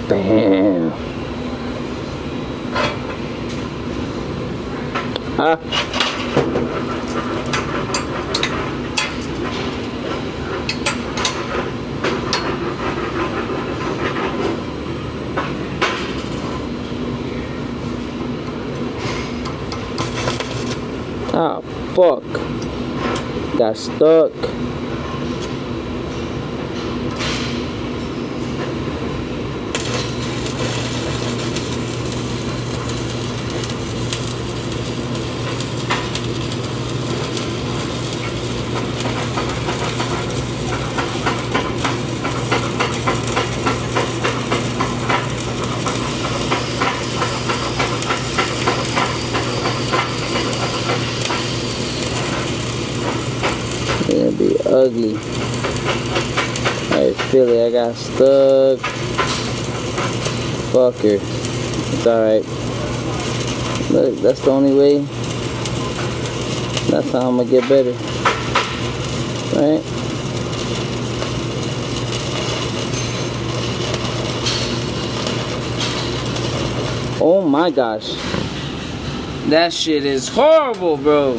Bam. Ah. Ah, fuck. Got stuck. It'll be ugly. Alright, Philly, I got stuck. Fucker. It's alright. Look, that's the only way. That's how I'm gonna get better. Right? Oh my gosh. That shit is horrible, bro.